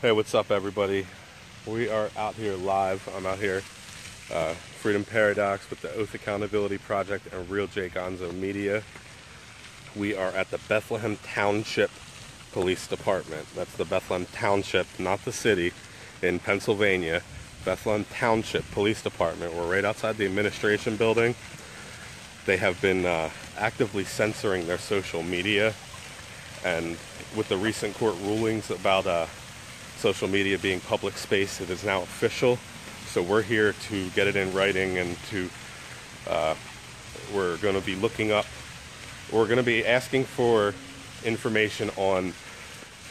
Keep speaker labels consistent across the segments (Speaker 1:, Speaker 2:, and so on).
Speaker 1: Hey, what's up, everybody? We are out here live. I'm out here, Freedom Paradox with the Oath Accountability Project and Real J Gonzo Media. We are at the Bethlehem Township Police Department. That's the Bethlehem Township, not the city, in Pennsylvania. Bethlehem Township Police Department. We're right outside the administration building. They have been actively censoring their social media, and with the recent court rulings about social media being public space, it is now official. So we're here to get it in writing, and we're going to be we're going to be asking for information on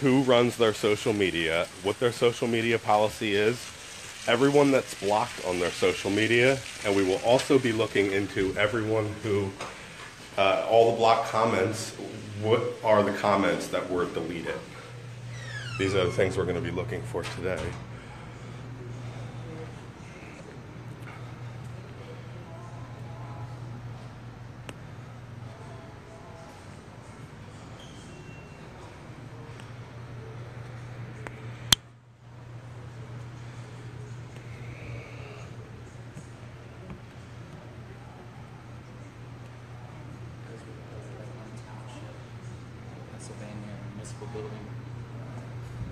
Speaker 1: who runs their social media, what their social media policy is, everyone that's blocked on their social media, and we will also be looking into everyone who, all the blocked comments, what are the comments that were deleted. These are the things we're going to be looking for today.
Speaker 2: Pennsylvania Municipal Building.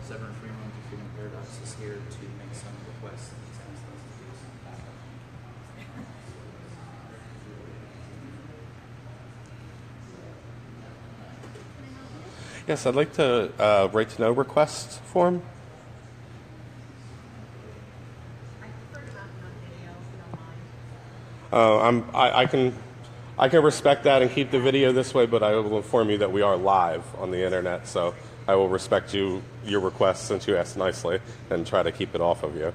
Speaker 2: Severin Fremont to Freedom Paradox is here to make some requests.
Speaker 1: Yes, I'd like to right to know request form. I can respect that and keep the video this way, but I will inform you that we are live on the internet, so I will respect your request since you asked nicely, and try to keep it off of you.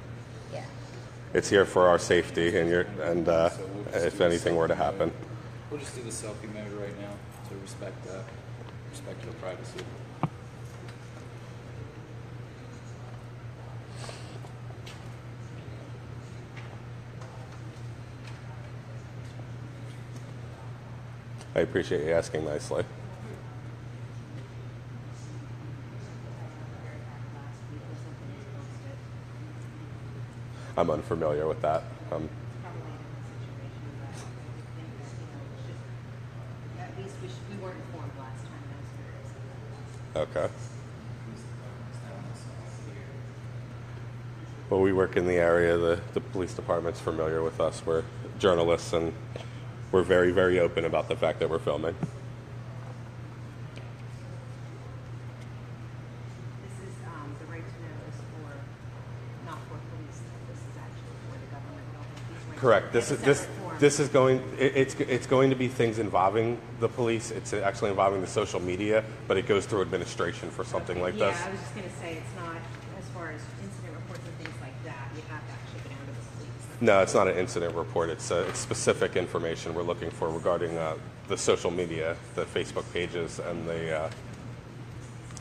Speaker 3: Yeah.
Speaker 1: It's here for our safety, and if anything were to happen.
Speaker 2: We'll just do the selfie mode right now to respect your privacy.
Speaker 1: I appreciate you asking nicely. I'm unfamiliar with that.
Speaker 3: At least we weren't informed last time.
Speaker 1: Okay. Well, we work in the area. The police department's familiar with us. We're journalists, and we're very, very open about the fact that we're filming.
Speaker 3: This is the right to know is for not for police. This is actually for the government.
Speaker 1: Correct. This is going. It's going to be things involving the police. It's actually involving the social media, but it goes through administration for something like this.
Speaker 3: Yeah, I was just going to say it's not as far as incident reports and things like that. You have to actually go down to the police.
Speaker 1: No, it's not an incident report. It's specific information we're looking for regarding the social media, the Facebook pages, and the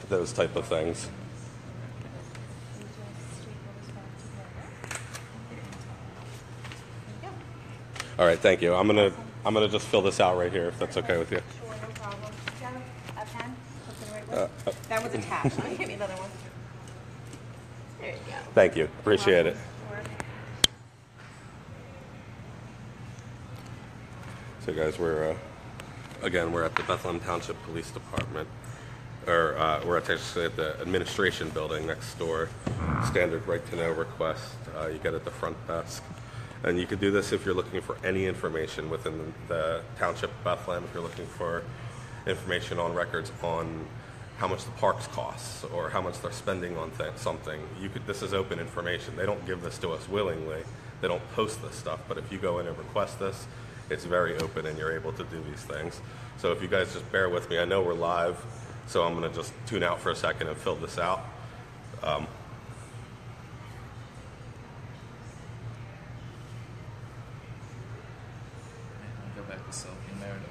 Speaker 1: those type of things. All right, thank you. I'm gonna just fill this out right here, if that's okay with you.
Speaker 3: Sure, no problem. Do you have a pen? Something to write with? That was attached. Let me give me another one. There you go.
Speaker 1: Thank you. Appreciate it.
Speaker 3: Sure.
Speaker 1: So, guys, we're at the Bethlehem Township Police Department, or we're actually at the administration building next door. Standard right to know request. You get at the front desk. And you could do this if you're looking for any information within the Township of Bethlehem, if you're looking for information on records on how much the parks cost or how much they're spending on something. This is open information. They don't give this to us willingly. They don't post this stuff. But if you go in and request this, it's very open and you're able to do these things. So if you guys just bear with me, I know we're live, so I'm going to just tune out for a second and fill this out.
Speaker 2: Go back to selfie mode.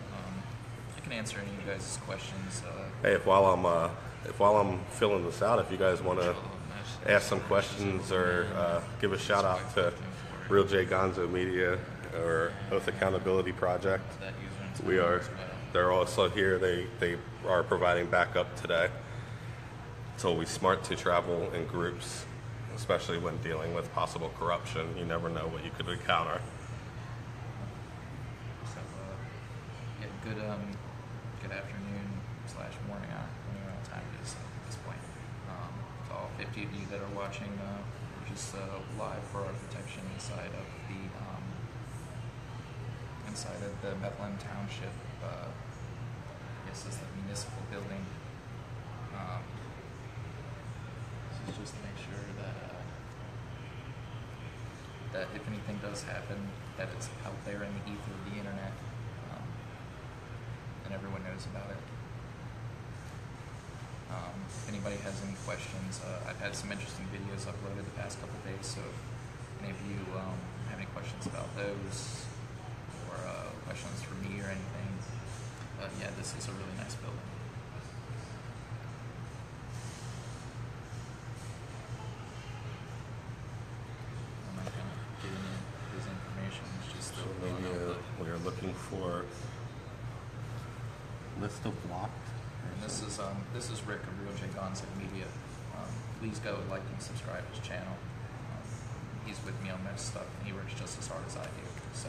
Speaker 2: I can answer any of you guys' questions.
Speaker 1: Hey, while I'm filling this out, if you guys want to ask some questions or give a shout out to Real J Gonzo Media or Oath Accountability Project, they're also here. They are providing backup today. It's always smart to travel in groups, especially when dealing with possible corruption. You never know what you could encounter.
Speaker 2: So, yeah, good afternoon / morning. I don't even know what time it is at this point. To all 50 of you that are watching, we're just live for our protection inside of the Bethlehem Township. This is the municipal building. This is just to make sure that if anything does happen, that it's out there in the ether of the internet, and everyone knows about it. If anybody has any questions, I've had some interesting videos uploaded the past couple days, so if any of you have any questions about those, or questions for me or anything, yeah, this is a really nice building. I'm not going to get into his information, it's just
Speaker 1: So maybe we are looking for list of blocked.
Speaker 2: and this is Rick of Real J Gonzo Media. Please go like and subscribe to his channel. He's with me on most stuff, and he works just as hard as I do. So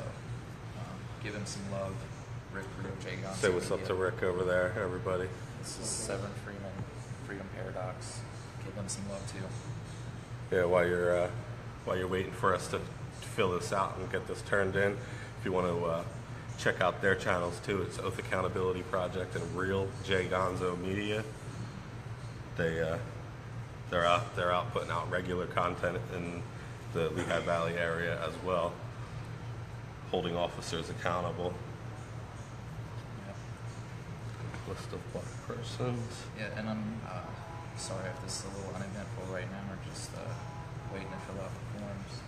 Speaker 2: give him some love, Rick Real J Gonzo.
Speaker 1: Say what's
Speaker 2: Media.
Speaker 1: up to Rick over there, everybody.
Speaker 2: This is Severin Freeman, Freedom Paradox. Give him some love too.
Speaker 1: Yeah, while you're waiting for us to fill this out and get this turned in, if you want to check out their channels too, it's Oath Accountability Project and Real J Gonzo Media. They're out putting out regular content in the Lehigh Valley area as well, holding officers accountable.
Speaker 2: Yeah.
Speaker 1: List of blocked persons.
Speaker 2: Yeah, and I'm sorry if this is a little uneventful right now. We're just waiting to fill out the forms.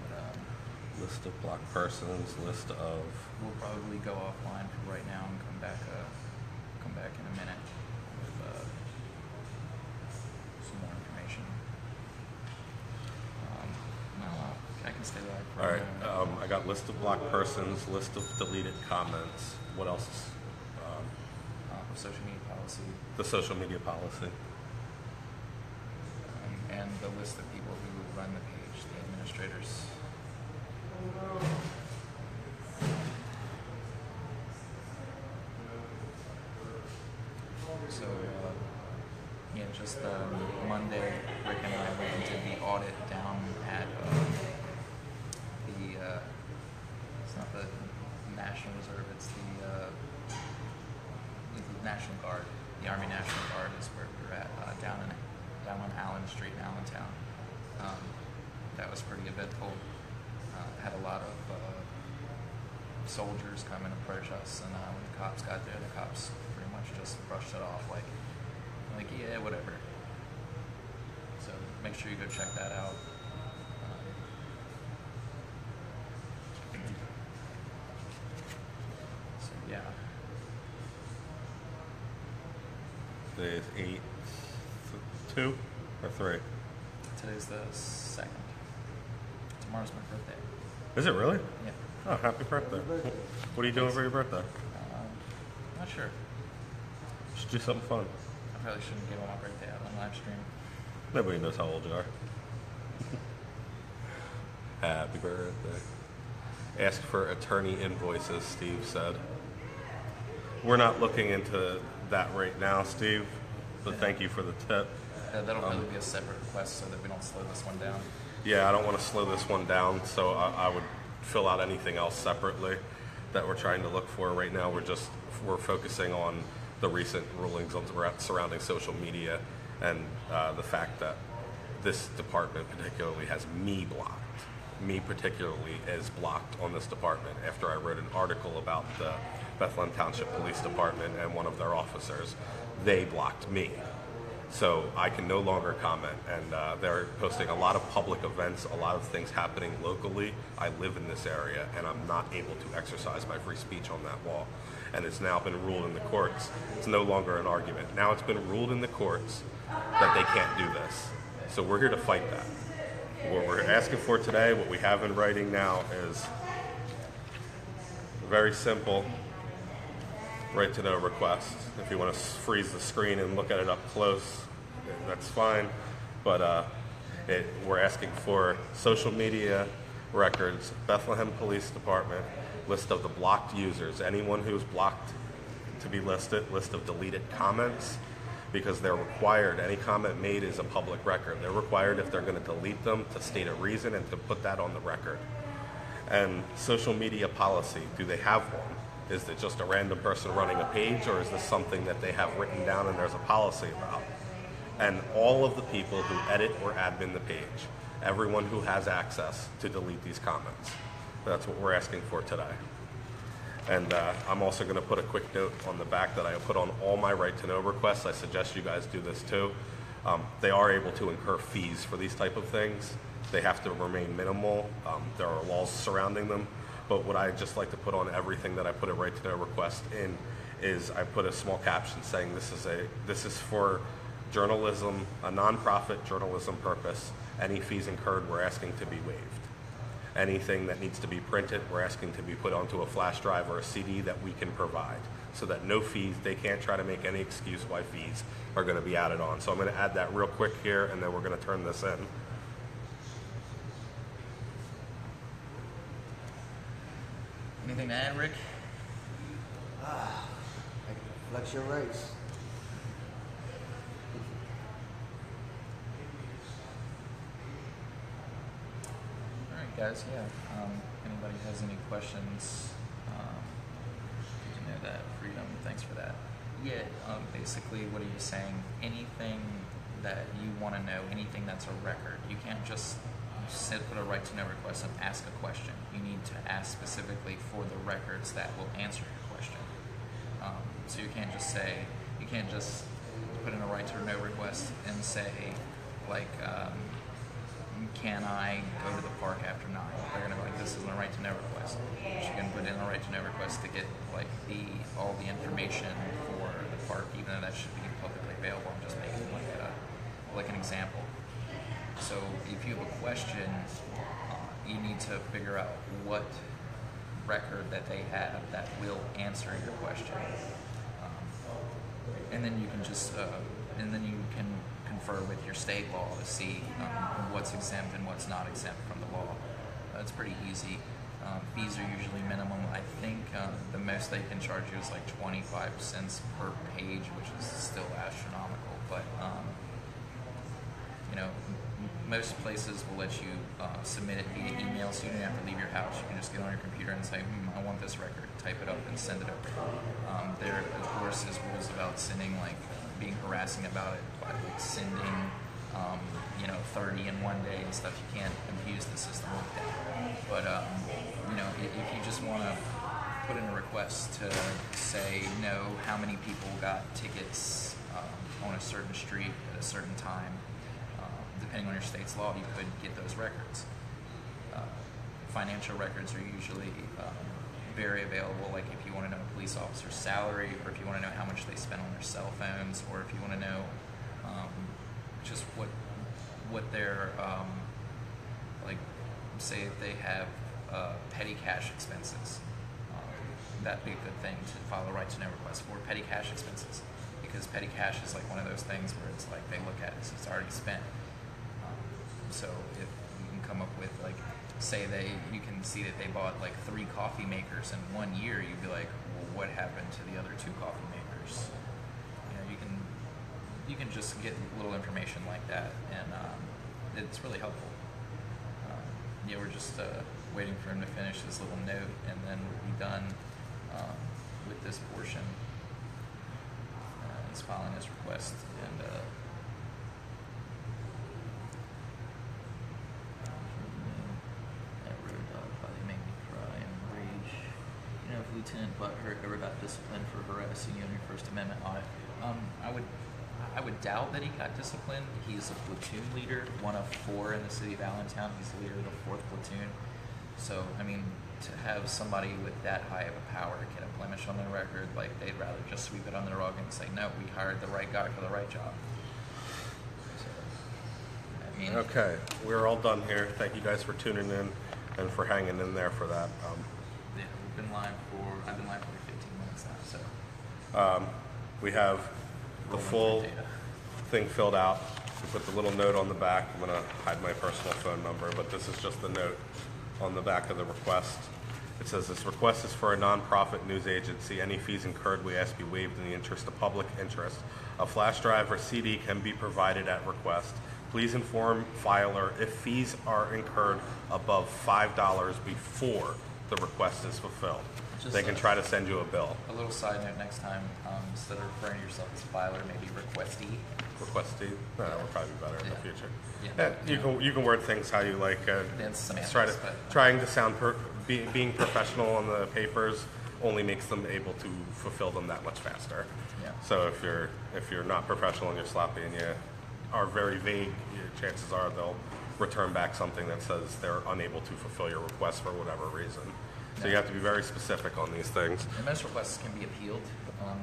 Speaker 2: But
Speaker 1: List of blocked persons. List of.
Speaker 2: we'll probably go offline for right now and come back in a minute with some more information. No, I can stay live for
Speaker 1: All
Speaker 2: a
Speaker 1: right,
Speaker 2: minute.
Speaker 1: I got list of blocked persons, list of deleted comments. What else?
Speaker 2: Social media policy,
Speaker 1: The social media policy.
Speaker 2: and the list of people who run the page, the administrators. So, yeah, just Monday, Rick and I went and did the audit down at it's not the National Reserve, it's the National Guard. The Army National Guard is where we were at, down on Allen Street in Allentown. That was pretty eventful. Had a lot of soldiers come and approach us, and when the cops got there, the cops pretty much just brushed it off like yeah, whatever. So make sure you go check that out. So yeah.
Speaker 1: Today is 8/2 or 3.
Speaker 2: Today's the 2nd. Tomorrow's my birthday.
Speaker 1: Is it really?
Speaker 2: Yeah.
Speaker 1: Oh, happy birthday! What are you doing for your birthday?
Speaker 2: Not sure.
Speaker 1: Should do something fun.
Speaker 2: I probably shouldn't give my birthday out on live stream.
Speaker 1: Nobody knows how old you are. Happy birthday. Ask for attorney invoices, Steve said. We're not looking into that right now, Steve, but thank you for the tip.
Speaker 2: That'll probably be a separate request so that we don't slow this one down.
Speaker 1: Yeah, I don't want to slow this one down, so I would fill out anything else separately that we're trying to look for. Right now, we're focusing on the recent rulings surrounding social media and the fact that this department particularly has me blocked. Me particularly is blocked on this department after I wrote an article about the Bethlehem Township Police Department and one of their officers. They blocked me. So I can no longer comment, and they're posting a lot of public events, a lot of things happening locally. I live in this area, and I'm not able to exercise my free speech on that wall. And it's now been ruled in the courts. It's no longer an argument. Now it's been ruled in the courts that they can't do this. So we're here to fight that. What we're asking for today, what we have in writing now, is very simple right to know request. If you want to freeze the screen and look at it up close, that's fine. But we're asking for social media records, Bethlehem Police Department, list of the blocked users, anyone who's blocked to be listed, list of deleted comments, because they're required, any comment made is a public record. They're required, if they're going to delete them, to state a reason and to put that on the record. And social media policy, do they have one? Is it just a random person running a page, or is this something that they have written down and there's a policy about? And all of the people who edit or admin the page, everyone who has access to delete these comments. That's what we're asking for today. And I'm also going to put a quick note on the back that I put on all my right to know requests. I suggest you guys do this too. They are able to incur fees for these type of things. They have to remain minimal. There are laws surrounding them. But what I just like to put on everything that I put a right to know request in is I put a small caption saying this is for journalism, a nonprofit journalism purpose. Any fees incurred, we're asking to be waived. Anything that needs to be printed, we're asking to be put onto a flash drive or a CD that we can provide, so that no fees, they can't try to make any excuse why fees are going to be added on. So I'm going to add that real quick here, and then we're going to turn this in.
Speaker 2: Anything to add, Rick?
Speaker 4: Flex your rights.
Speaker 2: All right, guys. Yeah. Anybody has any questions? Did you know that? Freedom. Thanks for that. Yeah. Basically, what are you saying? Anything that you want to know, anything that's a record, you can't just put a right to know request and ask a question. You need to ask specifically for the records that will answer your question. So you can't just put in a right to know request and say, like, can I go to the park after 9? They're gonna be like, this isn't a right to know request. But you can put in a right to know request to get like all the information for the park, even though that should be publicly available. I'm just making like an example. So if you have a question, you need to figure out what record that they have that will answer your question, and then you can confer with your state law to see what's exempt and what's not exempt from the law. It's pretty easy. Fees are usually minimum. I think the most they can charge you is like 25 cents per page, which is still astronomical, but most places will let you submit it via email, so you don't have to leave your house. You can just get on your computer and say, I want this record, type it up and send it over. There, of course, is rules about sending, like, being harassing about it by like sending, 30 in one day and stuff. You can't abuse the system like that. But, if you just want to put in a request to say, how many people got tickets on a certain street at a certain time, depending on your state's law, you could get those records. Financial records are usually very available, like if you want to know a police officer's salary, or if you want to know how much they spend on their cell phones, or if you want to know just what their, say if they have petty cash expenses, that'd be a good thing to file a right to know request for petty cash expenses, because petty cash is like one of those things where it's like they look at it as it's already spent. So if you can come up with, like, say you can see that they bought like 3 coffee makers in 1 year, you'd be like, well, what happened to the other 2 coffee makers? You can just get little information like that, and it's really helpful. We're just waiting for him to finish his little note, and then we'll be done with this portion. He's filing his request, and if Lieutenant Butthurt ever got disciplined for harassing you on your First Amendment audit. I would doubt that he got disciplined. He's a platoon leader, one of 4 in the city of Allentown. He's the leader of the 4th platoon. So, to have somebody with that high of a power get a blemish on their record, like, they'd rather just sweep it under the rug and say, no, we hired the right guy for the right job. So,
Speaker 1: Okay, we're all done here. Thank you guys for tuning in and for hanging in there for that.
Speaker 2: Yeah, I've been live for 15 minutes now, so.
Speaker 1: We have the full thing filled out. We put the little note on the back. I'm going to hide my personal phone number, but this is just the note on the back of the request. It says this request is for a nonprofit news agency. Any fees incurred we ask be waived in the interest of public interest. A flash drive or CD can be provided at request. Please inform filer if fees are incurred above $5 before the request is fulfilled. They can try to send you a bill.
Speaker 2: A little side note: next time, instead of referring to yourself as filer, maybe requestee.
Speaker 1: Requestee? No, that would probably be better in the future.
Speaker 2: Yeah.
Speaker 1: You can word things how you like.
Speaker 2: That's semantics,
Speaker 1: Trying to sound being professional on the papers only makes them able to fulfill them that much faster.
Speaker 2: Yeah.
Speaker 1: So if you're not professional and you're sloppy and you are very vague, chances are they'll return back something that says they're unable to fulfill your request for whatever reason. So you have to be very specific on these things.
Speaker 2: And most requests can be appealed.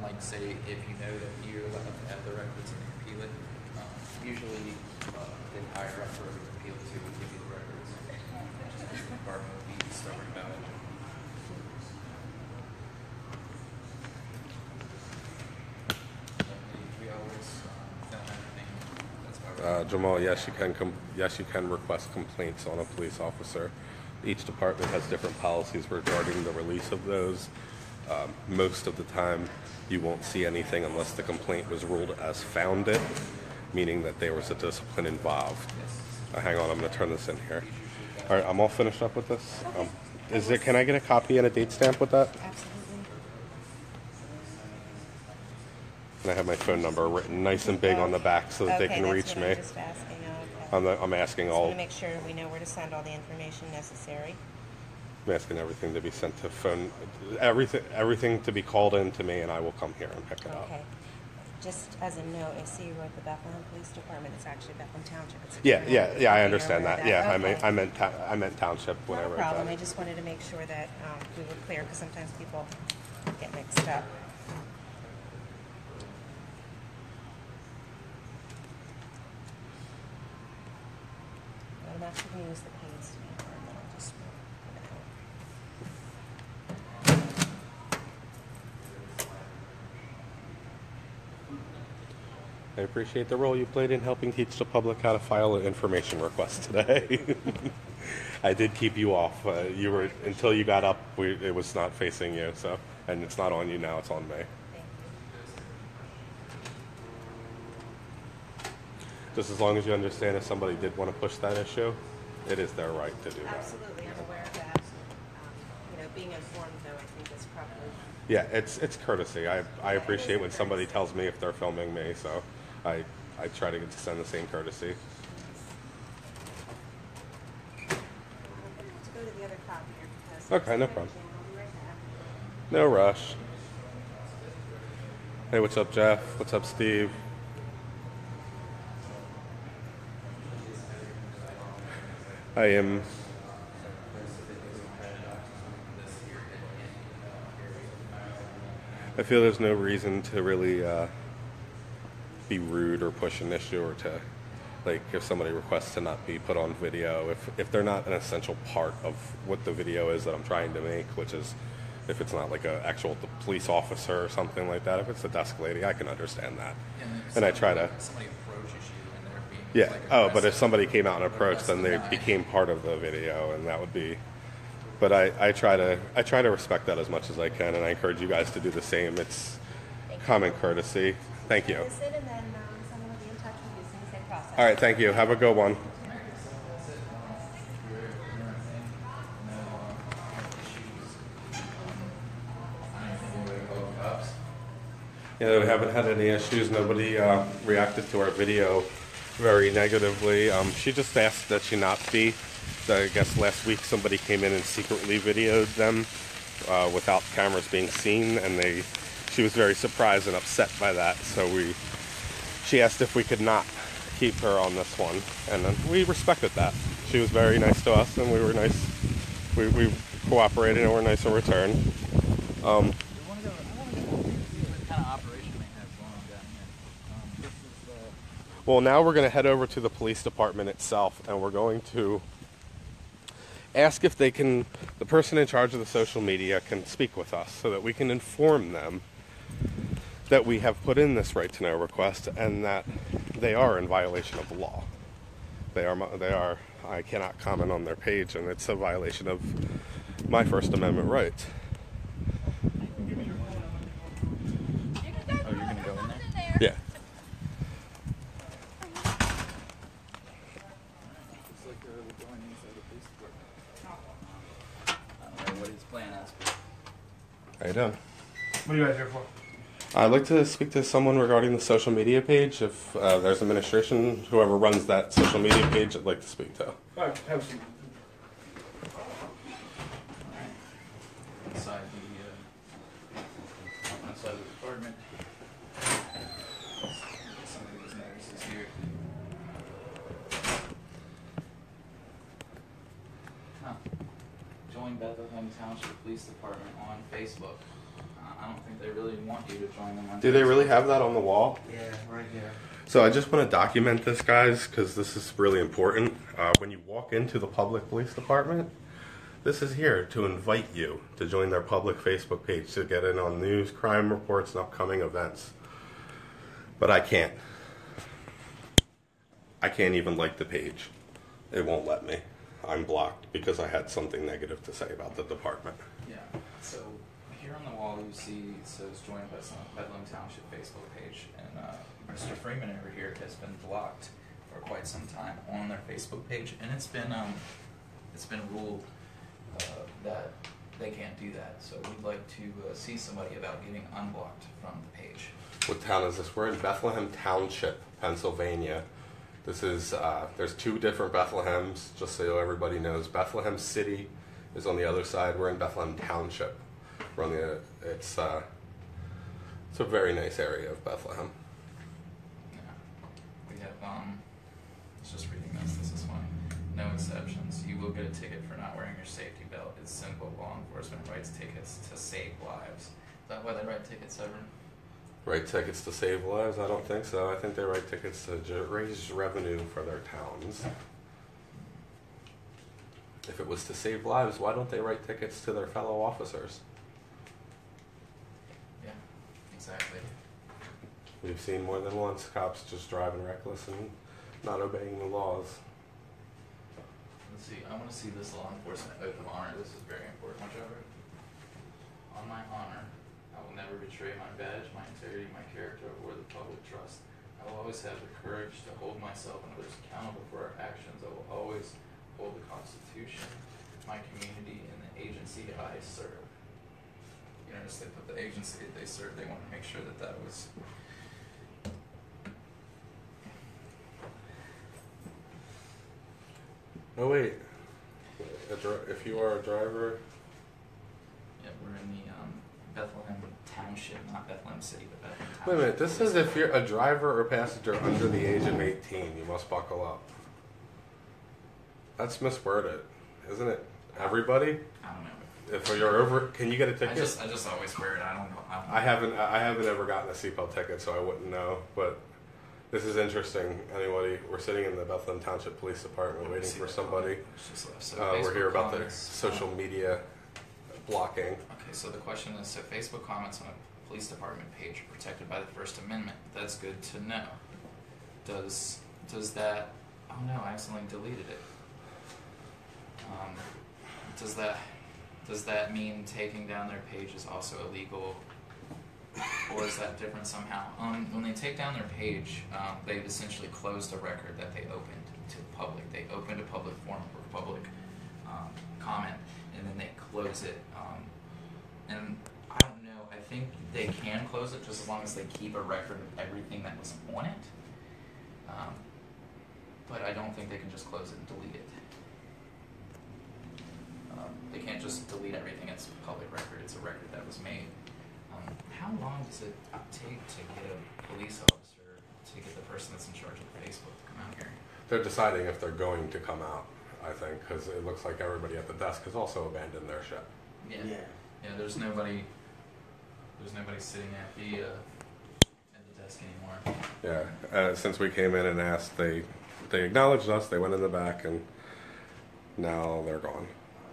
Speaker 2: Like say, if you know that you're allowed to have the records and appeal it, usually the higher up for appeal to will give you the records. The department will be stubborn about it. We always don't have anything. That's why we're
Speaker 1: Jamal, yes, you can request complaints on a police officer. Each department has different policies regarding the release of those. Most of the time, you won't see anything unless the complaint was ruled as founded, meaning that there was a discipline involved. Hang on, I'm going to turn this in here. All right, I'm all finished up with this. Can I get a copy and a date stamp with that?
Speaker 3: Absolutely.
Speaker 1: And I have my phone number written nice and big on the back so that they can reach me.
Speaker 3: I'm just asking. Okay.
Speaker 1: I'm asking
Speaker 3: Just
Speaker 1: all.
Speaker 3: want to make sure we know where to send all the information necessary.
Speaker 1: I'm asking everything to be sent to phone, everything to be called in to me, and I will come here and pick it up.
Speaker 3: Okay. Just as a note, I see you wrote the Bethlehem Police Department. It's actually Bethlehem Township. It's
Speaker 1: Yeah. I understand that.
Speaker 3: Okay.
Speaker 1: I meant township.
Speaker 3: Not
Speaker 1: Whatever.
Speaker 3: a problem. I just wanted to make sure that we were clear because sometimes people get mixed up. I'm actually going to use the paid stamper and then I'll just put it out.
Speaker 1: I appreciate the role you played in helping teach the public how to file an information request today. I did keep you off. You were until you got up. It was not facing you, so and it's not on you now. It's on me.
Speaker 3: Thank you.
Speaker 1: Just as long as you understand, if somebody did want to push that issue, it is their right to do that.
Speaker 3: Absolutely. I'm aware of that. Being informed, though, I think is probably...
Speaker 1: Yeah, it's courtesy. I appreciate when somebody tells me if they're filming me, so I try to send the same courtesy.
Speaker 3: I'm going to have to go to the other copier because...
Speaker 1: Okay, no problem.
Speaker 3: I'll be right back.
Speaker 1: No rush. Hey, what's up, Jeff? What's up, Steve? I am... I feel there's no reason to really be rude or push an issue or to, like, if somebody requests to not be put on video, if they're not an essential part of what the video is that I'm trying to make, which is if it's not like an actual police officer or something like that, if it's a desk lady, I can understand that. And I try to...
Speaker 2: Somebody approaches you and they're being...
Speaker 1: Yeah.
Speaker 2: like,
Speaker 1: Oh, but if
Speaker 2: aggressive.
Speaker 1: somebody came out and approached, then they became part of the video, and that would be... But I try to respect that as much as I can, and I encourage you guys to do the same. It's common courtesy. Thank you.
Speaker 3: Listen, and then someone will be in touch with you as soon as they process.
Speaker 1: All right, thank you. Have a good one. Yeah, we haven't had any issues. Nobody reacted to our video very negatively. She just asked that she not be. I guess last week somebody came in and secretly videoed them without cameras being seen, and she was very surprised and upset by that. So she asked if we could not keep her on this one, and we respected that. She was very nice to us, and we were nice. We cooperated and were nice in return.
Speaker 5: I want to go what kind of operation they have going on down here.
Speaker 1: Well, now we're going to head over to the police department itself, and we're going to ask if the person in charge of the social media can speak with us so that we can inform them that we have put in this right to know request and that they are in violation of the law. They are. I cannot comment on their page, and it's a violation of my First Amendment rights.
Speaker 5: Oh, you're gonna go in there?
Speaker 1: Yeah.
Speaker 5: Looks like we're going inside the police department. I don't know what his plan is, but
Speaker 1: How you doing?
Speaker 6: What are you guys here for?
Speaker 1: I'd like to speak to someone regarding the social media page. If there's administration, whoever runs that social media page, I'd like to speak to.
Speaker 6: All right, have a seat.
Speaker 5: inside the department. Some of these notices here. Huh. Join Bethlehem Township Police Department on Facebook. I don't think they really want you to join them on
Speaker 1: Do they
Speaker 5: Facebook.
Speaker 1: really have that on the wall?
Speaker 4: Yeah, right here.
Speaker 1: So I just want to document this, guys, because this is really important. When you walk into the public police department, this is here to invite you to join their public Facebook page to get in on news, crime reports, and upcoming events. But I can't. I can't even like the page. It won't let me. I'm blocked because I had something negative to say about the department.
Speaker 2: Yeah. So here on the wall you see it says join Bethlehem Township Facebook page, and Mr. Freeman over here has been blocked for quite some time on their Facebook page, and it's been ruled that they can't do that. So we'd like to see somebody about getting unblocked from the page.
Speaker 1: What town is this? We're in Bethlehem Township, Pennsylvania. This is, there's two different Bethlehems, just so everybody knows. Bethlehem City is on the other side. We're in Bethlehem Township. We're on the, it's a very nice area of Bethlehem.
Speaker 2: Yeah. We have, it's just reading this. This is funny. No exceptions. You will get a ticket for not wearing your safety belt. It's simple. Law enforcement writes tickets to save lives. Is that why they write tickets, Severin?
Speaker 1: Write tickets to save lives? I don't think so. I think they write tickets to raise revenue for their towns. If it was to save lives, why don't they write tickets to their fellow officers?
Speaker 2: Yeah, exactly.
Speaker 1: We've seen more than once cops just driving reckless and not obeying the laws.
Speaker 2: Let's see. I want to see this law enforcement oath of honor. This is very important. Watch over. On my honor, I will never betray my badge, my integrity, my character, or the public trust. I will always have the courage to hold myself and others accountable for our actions. I will always hold the Constitution, my community, and the agency I serve. You notice they put the agency that they serve. They want to make sure that that was.
Speaker 1: Oh wait, if you are a driver,
Speaker 2: Yeah, we're in the Bethlehem Township, not Bethlehem City, but Bethlehem Township.
Speaker 1: wait a minute, this says if you're a driver or passenger under the age of 18, you must buckle up. That's misworded, isn't it? Everybody?
Speaker 2: I don't know.
Speaker 1: If you're over, can you get a
Speaker 2: I
Speaker 1: ticket?
Speaker 2: just always wear it. I don't know.
Speaker 1: I haven't ever gotten a seatbelt ticket, so I wouldn't know. But this is interesting. Anybody? We're sitting in the Bethlehem Township Police Department waiting for somebody. We're here about the social media blocking.
Speaker 2: Okay, so the question is: so Facebook comments on a police department page are protected by the First Amendment. That's good to know. Does that? Oh no, I accidentally deleted it. Does that mean taking down their page is also illegal, or is that different somehow? When they take down their page, they've essentially closed a record that they opened to the public. They opened a public forum for public comment, and then they close it. And I don't know. I think they can close it just as long as they keep a record of everything that was on it. But I don't think they can just close it and delete it. They can't just delete everything. It's a public record. It's a record that was made. How long does it take to get a police officer to get the person that's in charge of Facebook to come out here?
Speaker 1: They're deciding if they're going to come out. I think because it looks like everybody at the desk has also abandoned their ship.
Speaker 2: Yeah.
Speaker 4: Yeah.
Speaker 2: Yeah. There's nobody sitting at the desk anymore.
Speaker 1: Yeah. Since we came in and asked, they acknowledged us. They went in the back, and now they're gone.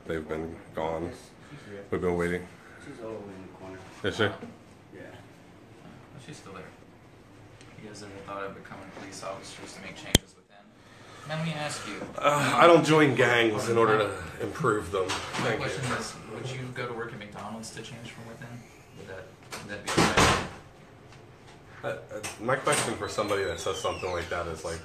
Speaker 1: They've been gone.
Speaker 4: She's here.
Speaker 1: We've been waiting.
Speaker 4: She's all the way in the corner.
Speaker 1: Is she?
Speaker 4: Yeah.
Speaker 2: Oh, she's still there.
Speaker 5: You guys ever thought of becoming police officers to make changes within? Now let me ask you.
Speaker 1: I don't join gangs in order to improve them.
Speaker 5: My
Speaker 1: Thank
Speaker 5: question
Speaker 1: you.
Speaker 5: is, would you go to work at McDonald's to change from within? Would that be okay?
Speaker 1: My question for somebody that says something like that is like,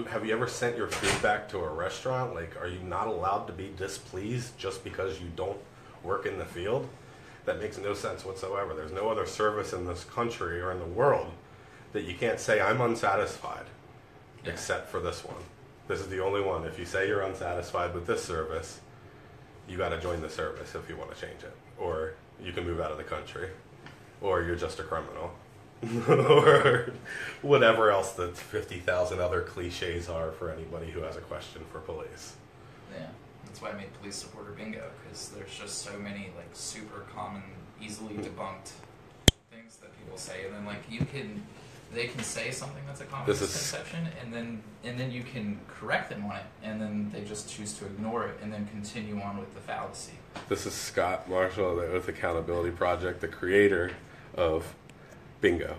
Speaker 1: have you ever sent your food back to a restaurant? Like, are you not allowed to be displeased just because you don't work in the field? That makes no sense whatsoever. There's no other service in this country or in the world that you can't say, I'm unsatisfied, except for this one. This is the only one. If you say you're unsatisfied with this service, you got to join the service if you want to change it. Or you can move out of the country. Or you're just a criminal. Or whatever else the 50,000 other cliches are for anybody who has a question for police.
Speaker 5: Yeah, that's why I made police supporter bingo, because there's just so many like super common, easily debunked things that people say, and then like they can say something that's a common misconception, and then you can correct them on it, and then they just choose to ignore it, and then continue on with the fallacy.
Speaker 1: This is Scott Marshall of the Oath Accountability Project, the creator of Bingo,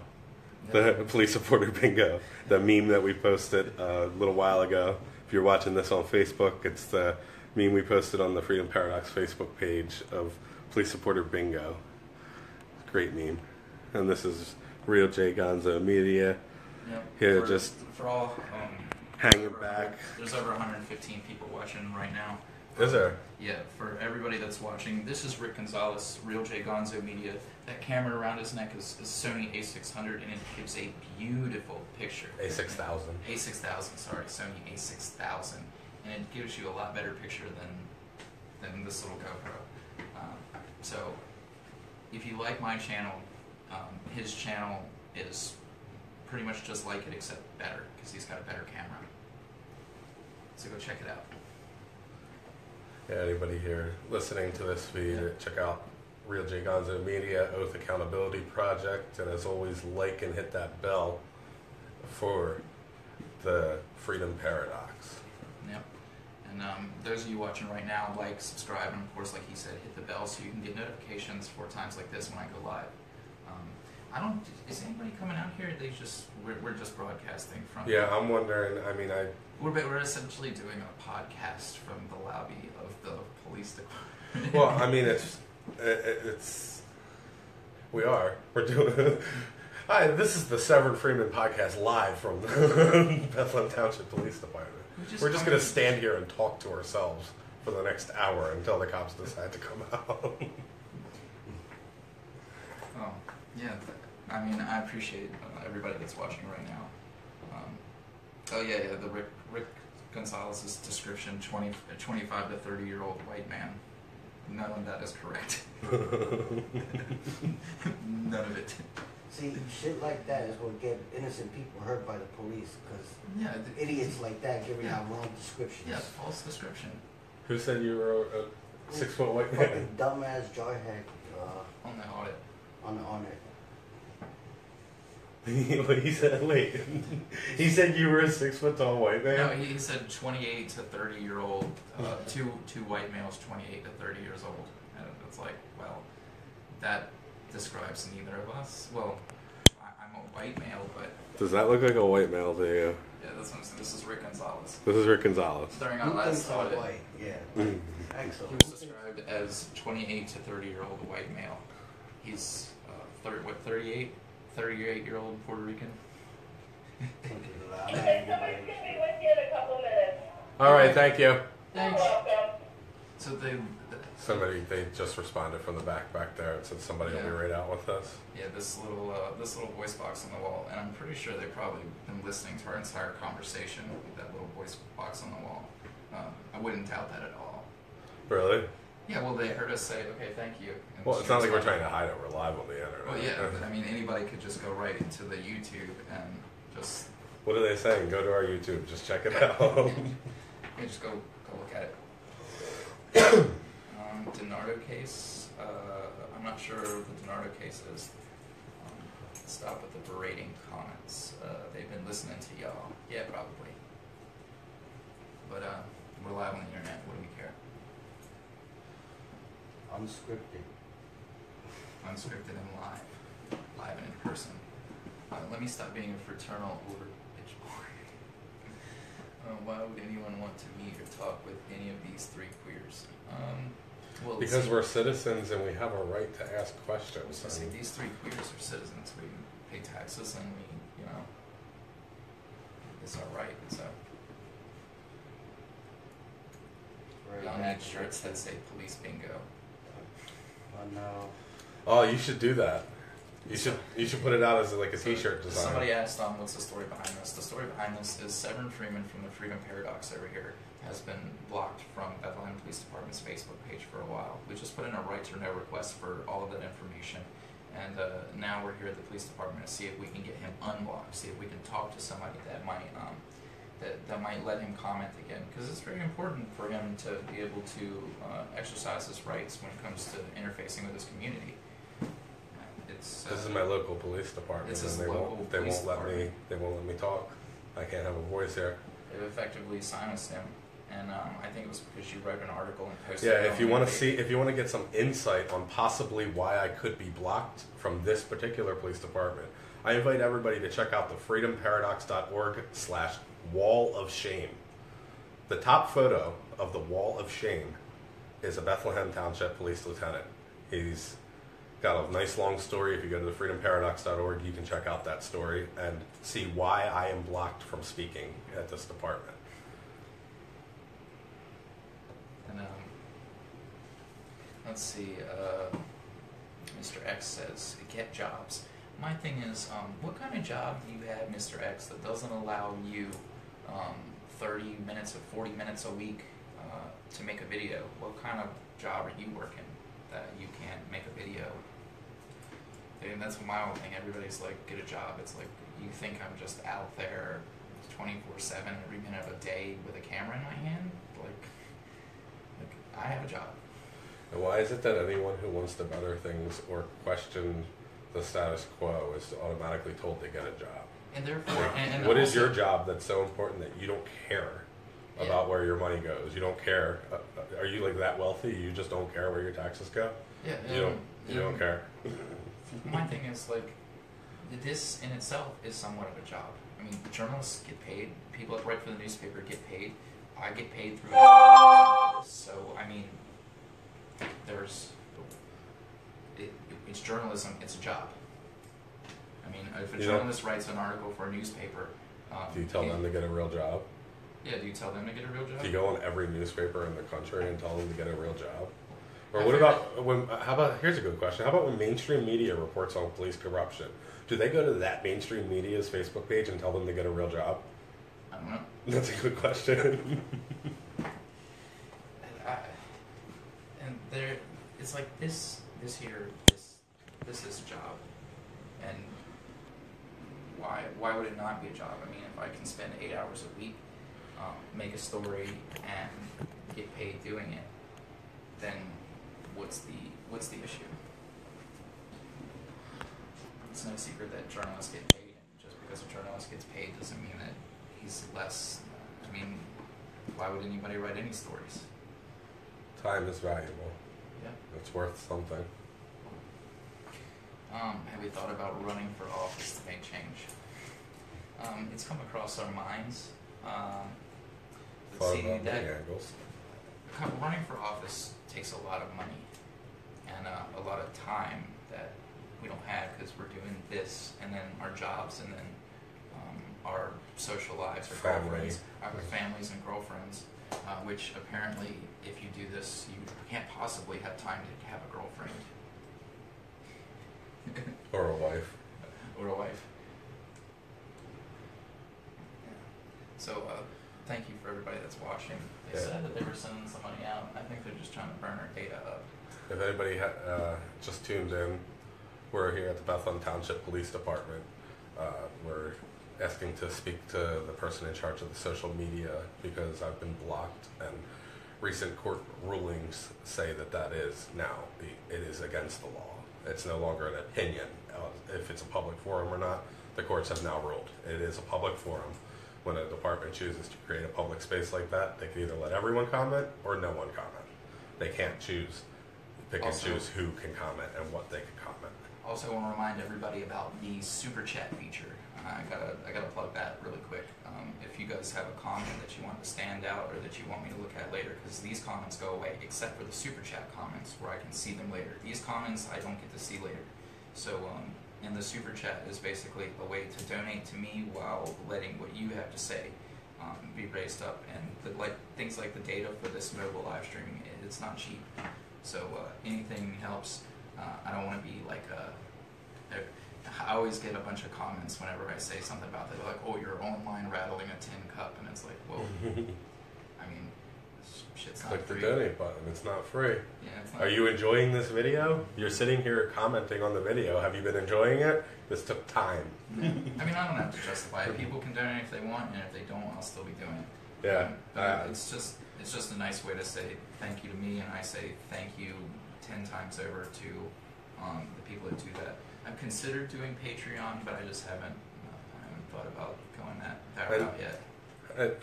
Speaker 1: the police supporter bingo, the meme that we posted a little while ago. If you're watching this on Facebook, it's the meme we posted on the Freedom Paradox Facebook page of police supporter bingo. Great meme. And this is Real J Gonzo Media.
Speaker 5: Yep.
Speaker 1: Here,
Speaker 5: for all
Speaker 1: hanging back.
Speaker 5: There's over 115 people watching right now.
Speaker 1: Is there?
Speaker 5: Yeah, for everybody that's watching, this is Rick Gonzalez, Real J Gonzo Media. That camera around his neck is Sony A600, and it gives a beautiful picture.
Speaker 1: A6000.
Speaker 5: A6000, sorry, Sony A6000, and it gives you a lot better picture than this little GoPro. So, if you like my channel, his channel is pretty much just like it, except better, because he's got a better camera. So go check it out.
Speaker 1: Yeah, anybody here listening to this feed, check out Real J Gonzo Media, Oath Accountability Project, and as always, like and hit that bell for the Freedom Paradox.
Speaker 5: Yep. And those of you watching right now, like, subscribe, and of course, like he said, hit the bell so you can get notifications for times like this when I go live. Is anybody coming out here? We're just broadcasting from.
Speaker 1: Yeah, I'm wondering. I mean,
Speaker 5: We're essentially doing a podcast from the lobby of the police department.
Speaker 1: well, I mean, we're doing. Hi, this is the Severed Freeman podcast live from the Bethlehem Township Police Department. We're just going to stand here and talk to ourselves for the next hour until the cops decide to come out.
Speaker 5: Oh, yeah. I mean, I appreciate everybody that's watching right now. The Rick Gonzalez's description, 25 to 30-year-old white man. None of that is correct. None of it.
Speaker 4: See, shit like that is what get innocent people hurt by the police, because idiots like that giving out wrong descriptions.
Speaker 5: Yeah, false description.
Speaker 1: Who said you were a 6-foot white man?
Speaker 4: Fucking dumbass jarhead
Speaker 5: On the audit.
Speaker 4: on the audit.
Speaker 1: He said, wait. He said you were a 6-foot tall white man?
Speaker 5: No, he said 28 to 30-year-old, two white males, 28 to 30 years old. And it's like, well, that describes neither of us. Well, I'm a white male, but...
Speaker 1: Does that look like a white male to you?
Speaker 5: Yeah, that's what I'm saying. This is Rick Gonzalez.
Speaker 1: This is Rick Gonzalez.
Speaker 5: During our last audit,
Speaker 4: White, yeah.
Speaker 1: Mm.
Speaker 4: Excellent.
Speaker 5: he was described as 28 to 30-year-old white male. He's, 38? 38-year-old Puerto Rican.
Speaker 1: All right, thank you.
Speaker 5: Thanks. So
Speaker 1: They just responded from the back there and said somebody will be right out with us.
Speaker 5: yeah, this little voice box on the wall, and I'm pretty sure they've probably been listening to our entire conversation with that little voice box on the wall. I wouldn't doubt that at all.
Speaker 1: Really?
Speaker 5: Yeah, well, they heard us say, okay, thank you. And
Speaker 1: Well, it's not like we're trying to hide it. We're live on the internet.
Speaker 5: Well, yeah, but, I mean, anybody could just go right into the YouTube and just...
Speaker 1: What are they saying? Go to our YouTube. Just check it out.
Speaker 5: Yeah, just go look at it. DiNardo case, I'm not sure what the DiNardo case is. Stop with the berating comments. They've been listening to y'all. Yeah, probably. But we're live on the internet. What do we care?
Speaker 4: Unscripted.
Speaker 5: Unscripted and live and in person. Let me stop being a fraternal over bitch boy. Why would anyone want to meet or talk with any of these three queers? Well,
Speaker 1: Because we're citizens and we have a right to ask questions.
Speaker 5: See, these three queers are citizens. We pay taxes and we, it's our right. So y'all need shirts that say police bingo.
Speaker 4: Oh no.
Speaker 1: Oh, you should do that. You should put it out as like a T-shirt design.
Speaker 5: Somebody asked, what's the story behind this? The story behind this is Severin Freeman from the Freedom Paradox over here has been blocked from Bethlehem Police Department's Facebook page for a while. We just put in a right to know request for all of that information, and now we're here at the police department to see if we can get him unblocked, see if we can talk to somebody that might that might let him comment again, because it's very important for him to be able to exercise his rights when it comes to interfacing with his community. This
Speaker 1: is my local police department, and they won't let me talk. I can't have a voice here.
Speaker 5: They've effectively silenced him, and I think it was because you wrote an article and posted.
Speaker 1: Yeah, if you want to get some insight on possibly why I could be blocked from this particular police department, I invite everybody to check out the freedomparadox.org/wall of shame. The top photo of the wall of shame is a Bethlehem Township police lieutenant. He's got a nice long story. If you go to the freedomparadox.org, you can check out that story and see why I am blocked from speaking at this department.
Speaker 5: And let's see, Mr. X says, get jobs. My thing is, what kind of job do you have, Mr. X, that doesn't allow you 30 minutes or 40 minutes a week to make a video? What kind of job are you working that you can't make a video? And that's my whole thing. Everybody's like, get a job. It's like, you think I'm just out there 24/7 every minute of a day with a camera in my hand? Like I have a job.
Speaker 1: And why is it that anyone who wants to better things or question the status quo is automatically told to get a job?
Speaker 5: And therefore, and
Speaker 1: what is your job that's so important that you don't care about where your money goes? You don't care. Are you like that wealthy? You just don't care where your taxes go?
Speaker 5: Yeah.
Speaker 1: You don't care.
Speaker 5: My thing is like, this in itself is somewhat of a job. I mean, journalists get paid. People that write for the newspaper get paid. I get paid through. So I mean, it's journalism. It's a job. I mean, if a journalist writes an article for a newspaper,
Speaker 1: do you tell them to get a real job?
Speaker 5: Yeah, do you tell them to get a real job?
Speaker 1: Do you go on every newspaper in the country and tell them to get a real job? Or what about when? How about, here's a good question. How about when mainstream media reports on police corruption? Do they go to that mainstream media's Facebook page and tell them to get a real job?
Speaker 5: I don't know.
Speaker 1: That's a good question.
Speaker 5: And there, it's like this is a job, and why would it not be a job? I mean, if I can spend 8 hours a week, make a story, and get paid doing it, then what's the issue? It's no secret that journalists get paid, and just because a journalist gets paid doesn't mean that he's less. I mean, why would anybody write any stories?
Speaker 1: Time is valuable.
Speaker 5: Yeah.
Speaker 1: It's worth something.
Speaker 5: Have we thought about running for office to make change? It's come across our minds. Running for office takes a lot of money and a lot of time that we don't have because we're doing this and then our jobs and then our social lives, our girlfriends, our families and girlfriends, which apparently if you do this, you can't possibly have time to have a girlfriend.
Speaker 1: Or a wife.
Speaker 5: Or a wife. Yeah. So, thank you for everybody that's watching. They said that they were sending somebody out. I think they're just trying to burn our data up.
Speaker 1: If anybody just tuned in, we're here at the Bethlehem Township Police Department. We're asking to speak to the person in charge of the social media because I've been blocked, and recent court rulings say that is now, it is against the law. It's no longer an opinion if it's a public forum or not. The courts have now ruled it is a public forum. When a department chooses to create a public space like that, they can either let everyone comment or no one comment. They can't pick and choose who can comment and what they can comment.
Speaker 5: Also, want to remind everybody about the super chat feature. I gotta plug that really quick. If you guys have a comment that you want to stand out or that you want me to look at later, because these comments go away, except for the super chat comments where I can see them later. These comments I don't get to see later. So, and the super chat is basically a way to donate to me while letting what you have to say be raised up. And things like the data for this mobile live streaming, it's not cheap. So anything helps. I don't want to be like I always get a bunch of comments whenever I say something about that. They're like, "Oh, you're online rattling a tin cup," and it's like, "Whoa." I mean, this shit's not free.
Speaker 1: Click the donate button. It's not free.
Speaker 5: Yeah, it's not.
Speaker 1: Are you enjoying this video? You're sitting here commenting on the video. Have you been enjoying it? This took time.
Speaker 5: Yeah. I mean, I don't have to justify it. People can donate if they want, and if they don't, I'll still be doing it.
Speaker 1: Yeah.
Speaker 5: But it's just a nice way to say thank you to me, and I say thank you 10 times over to the people that do that. I've considered doing Patreon, but I just haven't thought about going that route yet.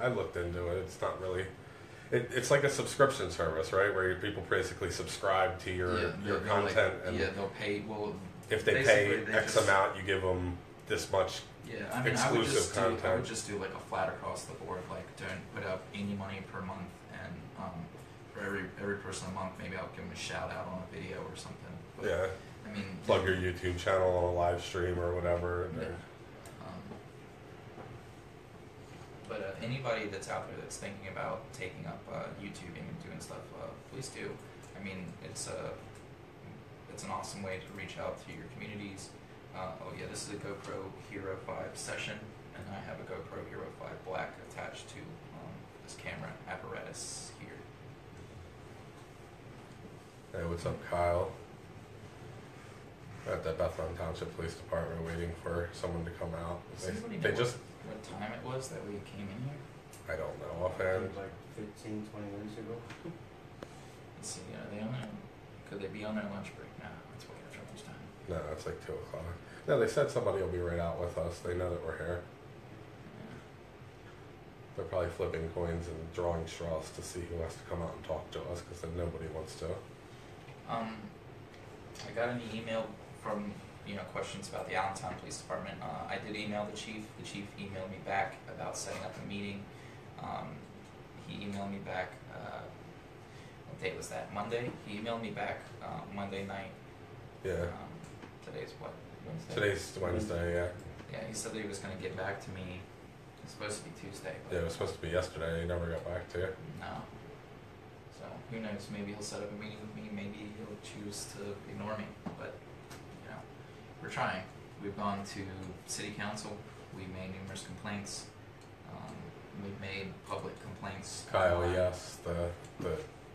Speaker 1: I looked into it. It's not really. It's like a subscription service, right? Where people basically subscribe to your content, and
Speaker 5: they'll pay. Well,
Speaker 1: if they pay X amount, you give them this much.
Speaker 5: Yeah, I mean,
Speaker 1: exclusive content.
Speaker 5: I would just do like a flat across the board, like don't put up any money per month, and for every person a month, maybe I'll give them a shout out on a video or something. But,
Speaker 1: Yeah.
Speaker 5: I mean,
Speaker 1: Plug your YouTube channel on a live stream or whatever.
Speaker 5: Yeah. But anybody that's out there that's thinking about taking up YouTubing and doing stuff, please do. I mean, it's an awesome way to reach out to your communities. Oh yeah, this is a GoPro Hero 5 session, and I have a GoPro Hero 5 Black attached to this camera apparatus here.
Speaker 1: Hey, what's up, Kyle? We're at the Bethlehem Township Police Department waiting for someone to come out.
Speaker 5: Does anybody know what time it was that we came in here?
Speaker 1: I don't know offhand.
Speaker 4: Like 15, 20 minutes ago.
Speaker 5: Let's see, could they be on their lunch break? No, it's way after lunchtime.
Speaker 1: No, it's like 2 o'clock. No, they said somebody will be right out with us. They know that we're here.
Speaker 5: Yeah.
Speaker 1: They're probably flipping coins and drawing straws to see who has to come out and talk to us, because then nobody wants to.
Speaker 5: I got an email from questions about the Allentown Police Department. I did email the chief. The chief emailed me back about setting up a meeting. He emailed me back. What date was that? Monday. He emailed me back Monday night.
Speaker 1: Yeah.
Speaker 5: Today's what? Wednesday?
Speaker 1: Today's Wednesday, yeah.
Speaker 5: Yeah, he said that he was going to get back to me. It's supposed to be Tuesday. But
Speaker 1: Yeah, it was supposed to be yesterday. He never got back to you.
Speaker 5: No. So who knows? Maybe he'll set up a meeting with me. Maybe he'll choose to ignore me. But we're trying. We've gone to city council. We made numerous complaints. We've made public complaints.
Speaker 1: Kyle, yes, the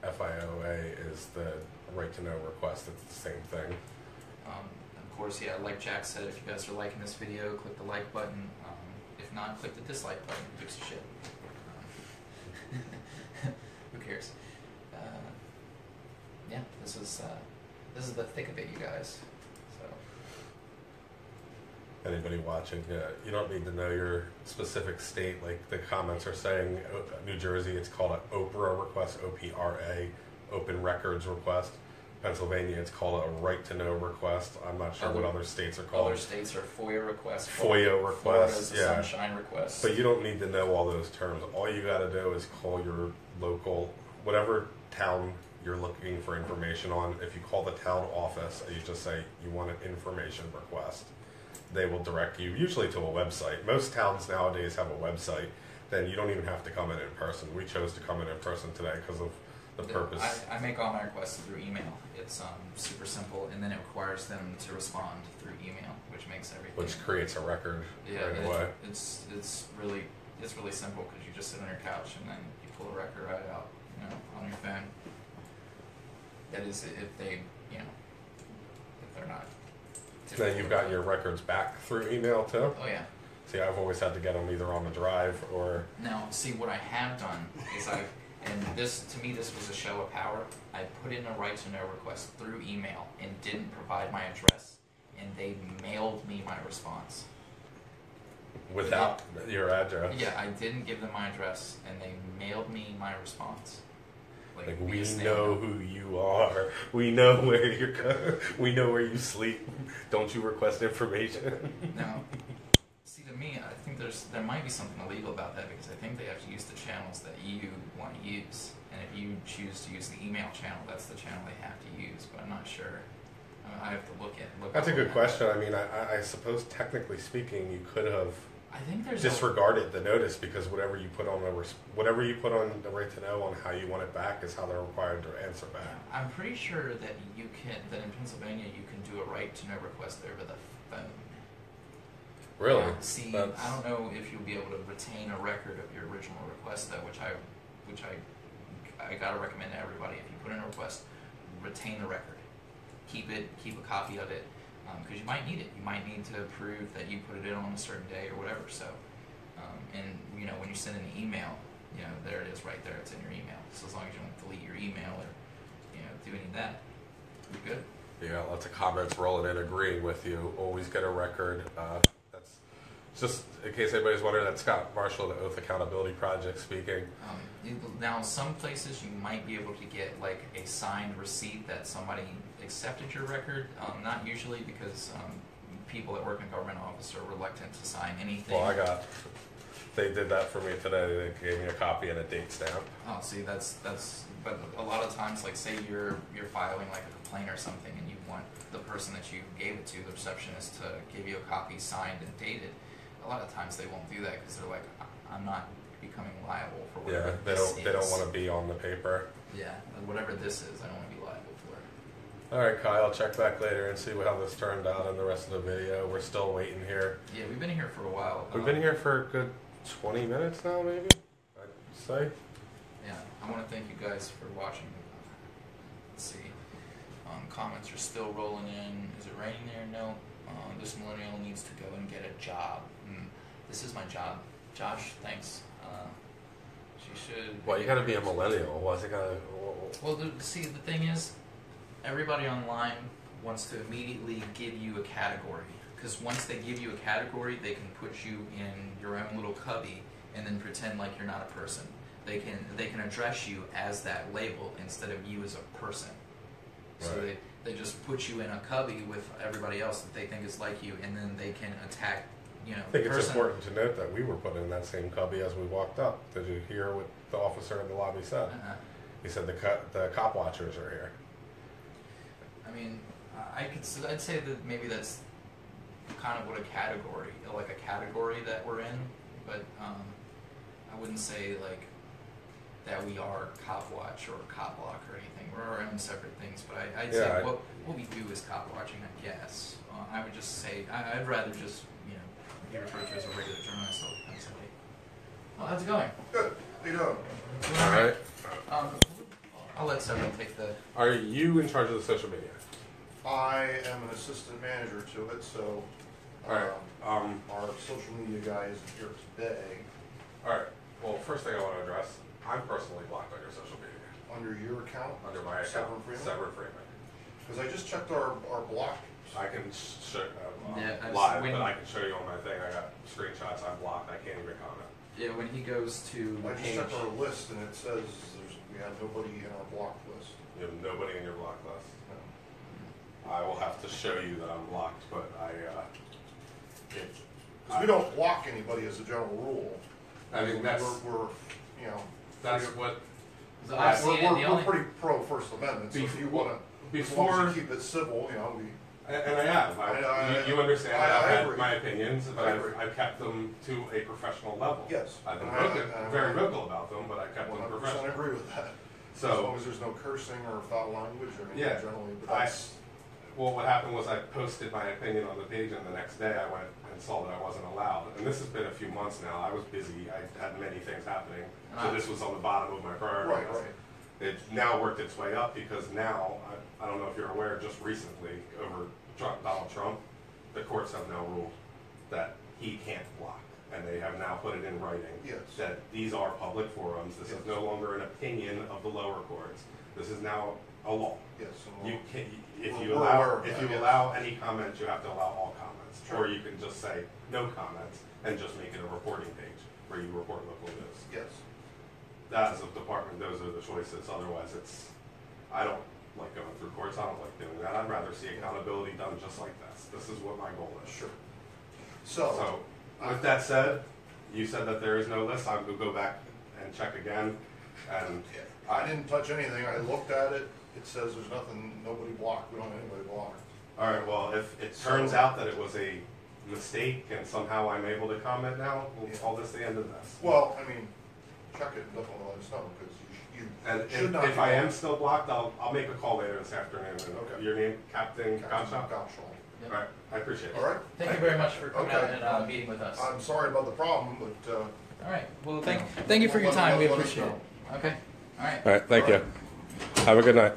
Speaker 1: FIOA is the right to know request. It's the same thing.
Speaker 5: Of course, yeah, like Jack said, if you guys are liking this video, click the like button. If not, click the dislike button. Who gives a shit? Who cares? Yeah, this is the thick of it, you guys. So.
Speaker 1: Anybody watching, you don't need to know your specific state. Like the comments are saying, New Jersey, it's called an OPRA request, O-P-R-A, Open Records Request. Pennsylvania, it's called a right to know request. I'm not sure what other states are called.
Speaker 5: Other states are FOIA requests.
Speaker 1: FOIA requests,
Speaker 5: yeah. Sunshine requests.
Speaker 1: But you don't need to know all those terms. All you got to do is call your local, whatever town you're looking for information on. If you call the town office and you just say you want an information request, they will direct you usually to a website. Most towns nowadays have a website. Then you don't even have to come in person. We chose to come in person today because of the purpose.
Speaker 5: I make all my requests through email. It's super simple, and then it requires them to respond through email, which makes everything.
Speaker 1: Which creates a record right away.
Speaker 5: It's really simple because you just sit on your couch and then you pull a record right out, on your phone. That is if they, if they're not.
Speaker 1: Then you've got your records back through email too?
Speaker 5: Oh yeah.
Speaker 1: See, I've always had to get them either on the drive or.
Speaker 5: Now, see, what I have done is and this, to me, this was a show of power. I put in a right to know request through email and didn't provide my address, and they mailed me my response.
Speaker 1: Without your address?
Speaker 5: Yeah, I didn't give them my address, and they mailed me my response.
Speaker 1: Like,
Speaker 5: be
Speaker 1: we
Speaker 5: a snail
Speaker 1: know
Speaker 5: mail.
Speaker 1: who you are. We know where you're we know where you sleep. Don't you request information?
Speaker 5: Now, see, to me, I think there might be something illegal about that because I think they have to use the channels that you want to use. And if you choose to use the email channel, that's the channel they have to use. But I'm not sure. I have to look
Speaker 1: That's a
Speaker 5: up
Speaker 1: good
Speaker 5: on that.
Speaker 1: question. I mean, I suppose technically speaking, you could have
Speaker 5: I think there's
Speaker 1: disregarded the notice because whatever you put on the right to know on how you want it back is how they're required to answer back.
Speaker 5: I'm pretty sure that that in Pennsylvania you can do a right to know request over the phone.
Speaker 1: Really?
Speaker 5: Now, see, I don't know if you'll be able to retain a record of your original request though, which I gotta recommend to everybody. If you put in a request, retain the record. Keep a copy of it, because you might need it. You might need to prove that you put it in on a certain day or whatever. So, and when you send an email, there it is right there. It's in your email. So as long as you don't delete your email or do any of that, you're good.
Speaker 1: Yeah, lots of comments rolling in agreeing with you. Always get a record. That's just in case anybody's wondering. That's Scott Marshall, the Oath Accountability Project, speaking.
Speaker 5: Now, some places you might be able to get like a signed receipt that somebody accepted your record. Not usually, because people that work in government office are reluctant to sign anything.
Speaker 1: Well, they did that for me today. They gave me a copy and a date stamp.
Speaker 5: Oh, see, that's. But a lot of times, like say you're filing like a complaint or something, and you want the person that you gave it to, the receptionist, to give you a copy signed and dated. A lot of times they won't do that because they're like, I'm not becoming liable for whatever
Speaker 1: They don't want to be on the paper.
Speaker 5: Yeah, whatever this is, I don't want to be liable for it.
Speaker 1: All right, Kyle, check back later and see how this turned out in the rest of the video. We're still waiting here.
Speaker 5: Yeah, we've been here for a while.
Speaker 1: We've been here for a good 20 minutes now, maybe, I'd say.
Speaker 5: Yeah, I want to thank you guys for watching. Let's see. Comments are still rolling in. Is it raining there? No. This millennial needs to go and get a job. This is my job. Josh, thanks. She should.
Speaker 1: Well, you got to be a millennial. What's it got?
Speaker 5: Well, see, the thing is, everybody online wants to immediately give you a category. Because once they give you a category, they can put you in your own little cubby and then pretend like you're not a person. They can address you as that label instead of you as a person. So
Speaker 1: Right.
Speaker 5: they just put you in a cubby with everybody else that they think is like you, and then they can attack.
Speaker 1: I think it's important to note that we were put in that same cubby as we walked up. Did you hear what the officer in the lobby said? He said the cop watchers are here.
Speaker 5: I mean, I'd say that maybe that's kind of what a category that we're in, but I wouldn't say like that we are cop watch or cop block or anything. We're our own separate things, but I'd say what we do is cop watching, I guess. I would just say I'd rather just be referred to as a regular journalist. Well, how's it going?
Speaker 6: Good. How you doing?
Speaker 1: All right.
Speaker 5: I'll let someone take the.
Speaker 1: Are you in charge of the social media?
Speaker 6: I am an assistant manager to it, so
Speaker 1: All right.
Speaker 6: our social media guy is here today.
Speaker 1: All right. Well, first thing I want to address, I'm personally blocked on your social media.
Speaker 6: Under your account?
Speaker 1: Under my account, Severin Freeman.
Speaker 6: Because I just checked our block.
Speaker 1: I can show
Speaker 5: Yeah,
Speaker 1: live, but I can show you on my thing. I got screenshots. I'm blocked. I can't even comment.
Speaker 5: Yeah, when he goes to the
Speaker 6: I just
Speaker 5: page.
Speaker 6: checked our list and it says we have nobody in our block list.
Speaker 1: You have nobody in your block list.
Speaker 6: No.
Speaker 1: I will have to show you that I'm blocked, but
Speaker 6: Because we don't block anybody as a general rule.
Speaker 1: I mean, that's
Speaker 6: that's
Speaker 1: what.
Speaker 5: So I've seen it.
Speaker 6: We're pretty pro First Amendment, so if you want to, as long as you keep it civil, we.
Speaker 1: And I have. You understand
Speaker 6: I
Speaker 1: I've had
Speaker 6: agree.
Speaker 1: my opinions, but
Speaker 6: I agree.
Speaker 1: I've kept them to a professional level.
Speaker 6: Yes.
Speaker 1: I've been
Speaker 6: I
Speaker 1: very vocal about them, but I kept them
Speaker 6: 100%
Speaker 1: professional.
Speaker 6: agree with that.
Speaker 1: So,
Speaker 6: as long as there's no cursing or foul language or anything generally. But
Speaker 1: well, what happened was I posted my opinion on the page, and the next day I went and saw that I wasn't allowed. And this has been a few months now. I was busy. I had many things happening. So this was on the bottom of my priority list.
Speaker 6: Right.
Speaker 1: It now worked its way up because now, I don't know if you're aware, just recently, over Donald Trump, the courts have now ruled that he can't block. And they have now put it in writing that these are public forums. This is no longer an opinion of the lower courts. This is now a law.
Speaker 6: Yes.
Speaker 1: You can, if you allow any comments, you have to allow all comments.
Speaker 6: Sure.
Speaker 1: Or you can just say no comments and just make it a reporting page where you report local news.
Speaker 6: Yes.
Speaker 1: as a department, those are the choices. Otherwise, I don't like going through courts. I don't like doing that. I'd rather see accountability done just like this. This is what my goal is.
Speaker 6: Sure.
Speaker 1: So with that said, you said that there is no list. I will go back and check again. And
Speaker 6: I didn't touch anything. I looked at it. It says there's nothing, nobody blocked. We don't have anybody blocked.
Speaker 1: all right, well, if it turns out that it was a mistake and somehow I'm able to comment now, we'll call this the end of this.
Speaker 6: Well, I mean, check it and definitely let us know, because you
Speaker 1: And
Speaker 6: should not.
Speaker 1: if I am still blocked, I'll make a call later this afternoon. And
Speaker 6: Okay.
Speaker 1: Your name, Captain Gonshaw?
Speaker 2: Yep.
Speaker 1: All right, I appreciate it.
Speaker 6: All right.
Speaker 2: Thank you very much for coming out
Speaker 6: Okay.
Speaker 2: and meeting with us.
Speaker 6: I'm sorry about the problem, but,
Speaker 2: All right. Well, thank you for your time. We
Speaker 6: Let us
Speaker 2: appreciate it.
Speaker 6: know.
Speaker 2: Okay. All right.
Speaker 1: All right, thank you. Have a good night.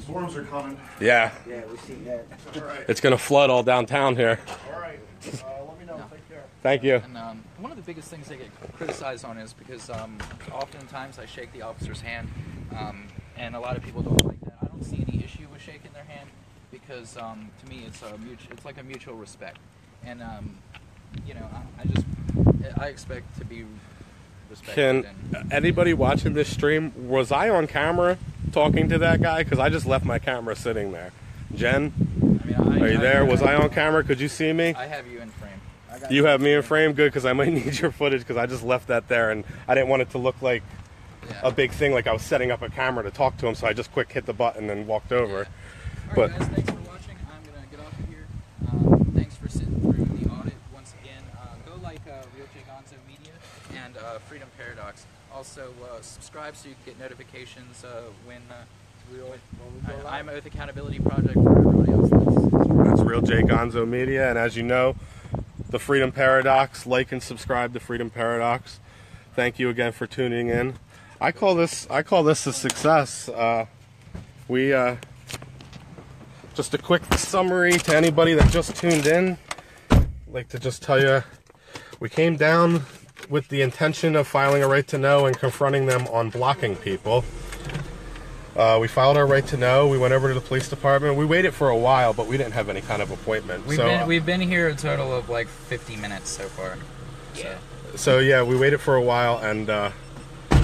Speaker 6: Storms are coming.
Speaker 1: Yeah,
Speaker 4: Yeah, we see that.
Speaker 6: All right.
Speaker 1: it's going to flood all downtown here.
Speaker 6: All right. Let me know. Take care.
Speaker 1: Thank you.
Speaker 2: And one of the biggest things I get criticized on is because oftentimes I shake the officer's hand, and a lot of people don't like that. I don't see any issue with shaking their hand because to me it's like a mutual respect, and you know I expect to be respected.
Speaker 1: Can anybody watching this stream, was I on camera talking to that guy? Because I just left my camera sitting there. Jen, are you there? Was I on camera? Could you see me?
Speaker 2: I have you in frame.
Speaker 1: You have me in frame? Good, because I might need your footage because I just left that there and I didn't want it to look like a big thing, like I was setting up a camera to talk to him, so I just quick hit the button and walked over.
Speaker 2: All
Speaker 1: But
Speaker 2: right, guys, thanks for watching. I'm going to get off of here. Thanks for sitting through the audit once again. Go like Real J Gonzo Media and Freedom Paradox. Also, subscribe so you can get notifications when I'm Oath Accountability Project for everybody else.
Speaker 1: That's Real J Gonzo Media, and as you know, the Freedom Paradox. Like and subscribe to Freedom Paradox. Thank you again for tuning in. I call this a success. Just a quick summary to anybody that just tuned in. I'd like to just tell you, we came down with the intention of filing a right to know and confronting them on blocking people. We filed our right to know. We went over to the police department. We waited for a while, but we didn't have any kind of appointment.
Speaker 2: We've been here a total of like 50 minutes so far. Yeah.
Speaker 1: So yeah, we waited for a while, and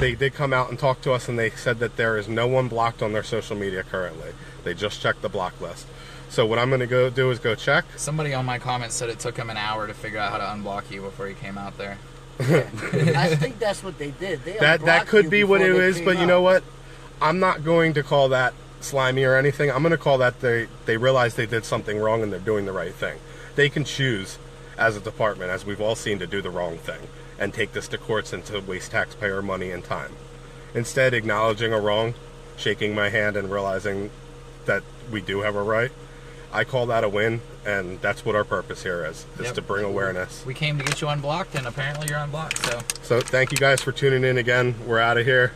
Speaker 1: they did come out and talk to us, and they said that there is no one blocked on their social media currently. They just checked the block list. So what I'm going to go do is go check.
Speaker 2: Somebody on my comments said it took him an hour to figure out how to unblock you before he came out there.
Speaker 4: I think that's what they did. They
Speaker 1: That could
Speaker 4: you
Speaker 1: be what it
Speaker 4: before they
Speaker 1: is,
Speaker 4: came
Speaker 1: but you
Speaker 4: out.
Speaker 1: know what? I'm not going to call that slimy or anything. I'm going to call that they realized they did something wrong and they're doing the right thing. They can choose, as a department, as we've all seen, to do the wrong thing and take this to courts and to waste taxpayer money and time. Instead, acknowledging a wrong, shaking my hand and realizing that we do have a right, I call that a win, and that's what our purpose here is to bring awareness.
Speaker 2: We came to get you unblocked, and apparently you're unblocked, so.
Speaker 1: So thank you guys for tuning in again. We're out of here.